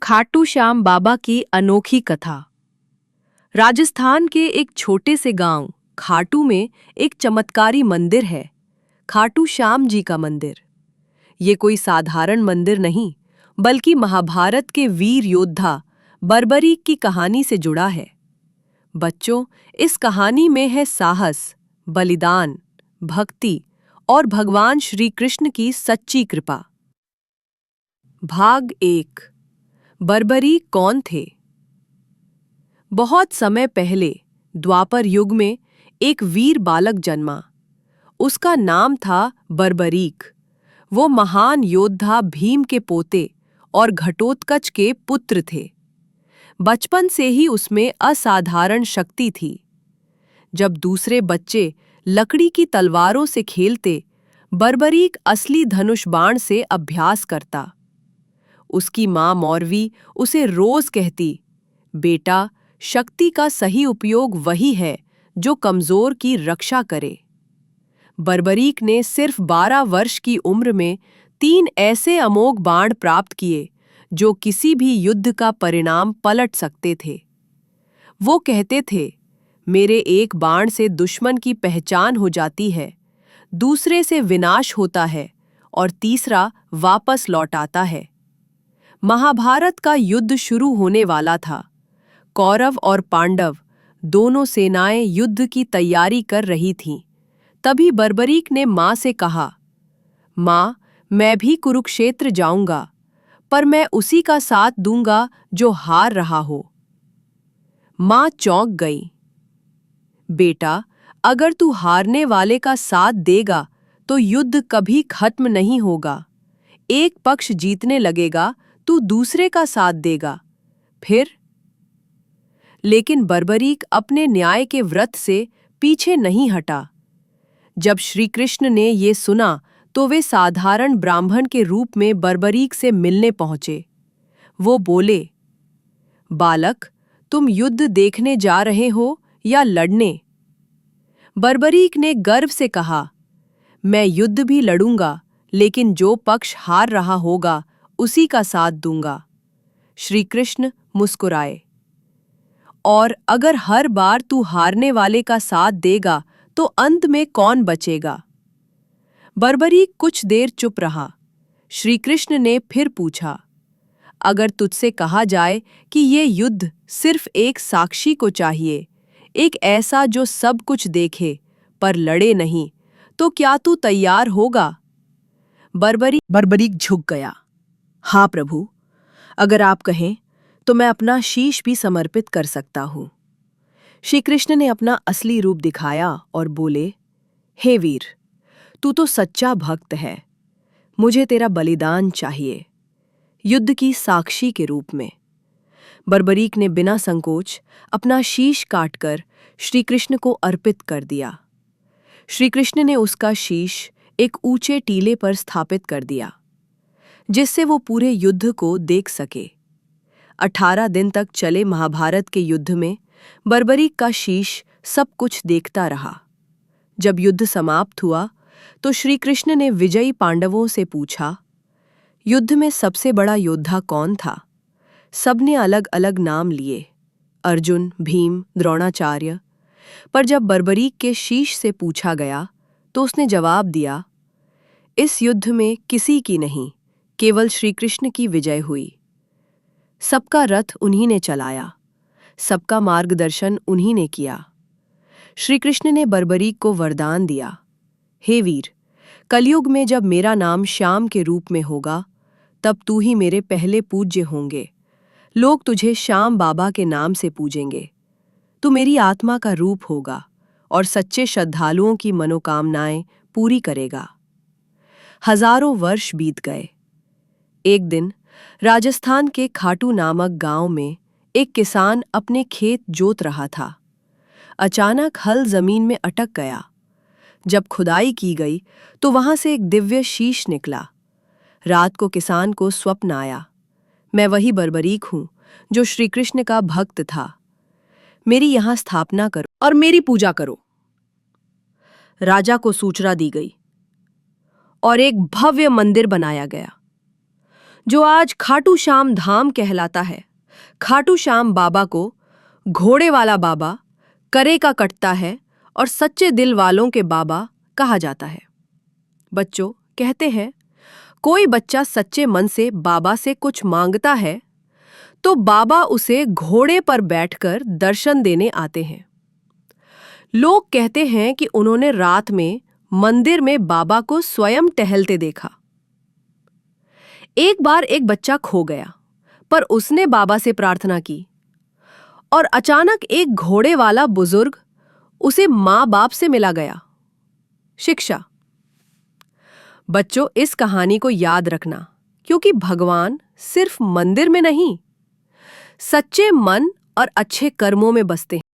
खाटू श्याम बाबा की अनोखी कथा। राजस्थान के एक छोटे से गांव खाटू में एक चमत्कारी मंदिर है, खाटू श्याम जी का मंदिर। ये कोई साधारण मंदिर नहीं, बल्कि महाभारत के वीर योद्धा बर्बरीक की कहानी से जुड़ा है। बच्चों, इस कहानी में है साहस, बलिदान, भक्ति और भगवान श्री कृष्ण की सच्ची कृपा। भाग 1। बर्बरीक कौन थे? बहुत समय पहले द्वापर युग में एक वीर बालक जन्मा। उसका नाम था बर्बरीक। वो महान योद्धा भीम के पोते और घटोत्कच के पुत्र थे। बचपन से ही उसमें असाधारण शक्ति थी। जब दूसरे बच्चे लकड़ी की तलवारों से खेलते, बर्बरीक असली धनुष बाण से अभ्यास करता। उसकी माँ मौरवी उसे रोज कहती, बेटा, शक्ति का सही उपयोग वही है जो कमजोर की रक्षा करे। बर्बरीक ने सिर्फ 12 वर्ष की उम्र में 3 ऐसे अमोघ बाण प्राप्त किए जो किसी भी युद्ध का परिणाम पलट सकते थे। वो कहते थे, मेरे एक बाण से दुश्मन की पहचान हो जाती है, दूसरे से विनाश होता है और तीसरा वापस लौट आता है। महाभारत का युद्ध शुरू होने वाला था। कौरव और पांडव दोनों सेनाएं युद्ध की तैयारी कर रही थीं। तभी बर्बरीक ने मां से कहा, मां, मैं भी कुरुक्षेत्र जाऊंगा, पर मैं उसी का साथ दूंगा जो हार रहा हो। मां चौंक गई। बेटा, अगर तू हारने वाले का साथ देगा तो युद्ध कभी खत्म नहीं होगा। एक पक्ष जीतने लगेगा, तू दूसरे का साथ देगा, फिर? लेकिन बर्बरीक अपने न्याय के व्रत से पीछे नहीं हटा। जब श्री कृष्ण ने ये सुना तो वे साधारण ब्राह्मण के रूप में बर्बरीक से मिलने पहुंचे। वो बोले, बालक, तुम युद्ध देखने जा रहे हो या लड़ने? बर्बरीक ने गर्व से कहा, मैं युद्ध भी लड़ूंगा, लेकिन जो पक्ष हार रहा होगा उसी का साथ दूंगा। श्री कृष्ण मुस्कुराए, और अगर हर बार तू हारने वाले का साथ देगा तो अंत में कौन बचेगा? बर्बरीक कुछ देर चुप रहा। श्री कृष्ण ने फिर पूछा, अगर तुझसे कहा जाए कि ये युद्ध सिर्फ एक साक्षी को चाहिए, एक ऐसा जो सब कुछ देखे पर लड़े नहीं, तो क्या तू तैयार होगा? बर्बरीक झुक गया। हाँ प्रभु, अगर आप कहें तो मैं अपना शीश भी समर्पित कर सकता हूं। श्री कृष्ण ने अपना असली रूप दिखाया और बोले, हे वीर, तू तो सच्चा भक्त है। मुझे तेरा बलिदान चाहिए, युद्ध की साक्षी के रूप में। बर्बरीक ने बिना संकोच अपना शीश काटकर श्री कृष्ण को अर्पित कर दिया। श्री कृष्ण ने उसका शीश एक ऊंचे टीले पर स्थापित कर दिया, जिससे वो पूरे युद्ध को देख सके। 18 दिन तक चले महाभारत के युद्ध में बर्बरीक का शीश सब कुछ देखता रहा। जब युद्ध समाप्त हुआ तो श्री कृष्ण ने विजयी पांडवों से पूछा, युद्ध में सबसे बड़ा योद्धा कौन था? सबने अलग अलग नाम लिए, अर्जुन, भीम, द्रोणाचार्य। पर जब बर्बरीक के शीश से पूछा गया तो उसने जवाब दिया, इस युद्ध में किसी की नहीं, केवल श्री कृष्ण की विजय हुई। सबका रथ उन्हीं ने चलाया, सबका मार्गदर्शन उन्हीं ने किया। श्री कृष्ण ने बर्बरीक को वरदान दिया, हे वीर, कलयुग में जब मेरा नाम श्याम के रूप में होगा, तब तू ही मेरे पहले पूज्य होंगे। लोग तुझे श्याम बाबा के नाम से पूजेंगे। तू मेरी आत्मा का रूप होगा और सच्चे श्रद्धालुओं की मनोकामनाएं पूरी करेगा। हजारों वर्ष बीत गए। एक दिन राजस्थान के खाटू नामक गांव में एक किसान अपने खेत जोत रहा था। अचानक हल जमीन में अटक गया। जब खुदाई की गई तो वहां से एक दिव्य शीश निकला। रात को किसान को स्वप्न आया, मैं वही बर्बरीक हूं जो श्री कृष्ण का भक्त था। मेरी यहां स्थापना करो और मेरी पूजा करो। राजा को सूचना दी गई और एक भव्य मंदिर बनाया गया। जो आज खाटू श्याम धाम कहलाता है। खाटू श्याम बाबा को घोड़े वाला बाबा, करे का कटता है और सच्चे दिल वालों के बाबा कहा जाता है। बच्चों, कहते हैं कोई बच्चा सच्चे मन से बाबा से कुछ मांगता है तो बाबा उसे घोड़े पर बैठकर दर्शन देने आते हैं। लोग कहते हैं कि उन्होंने रात में मंदिर में बाबा को स्वयं टहलते देखा। एक बार एक बच्चा खो गया, पर उसने बाबा से प्रार्थना की और अचानक एक घोड़े वाला बुजुर्ग उसे माँ बाप से मिला गया। शिक्षा। बच्चों, इस कहानी को याद रखना, क्योंकि भगवान सिर्फ मंदिर में नहीं, सच्चे मन और अच्छे कर्मों में बसते हैं।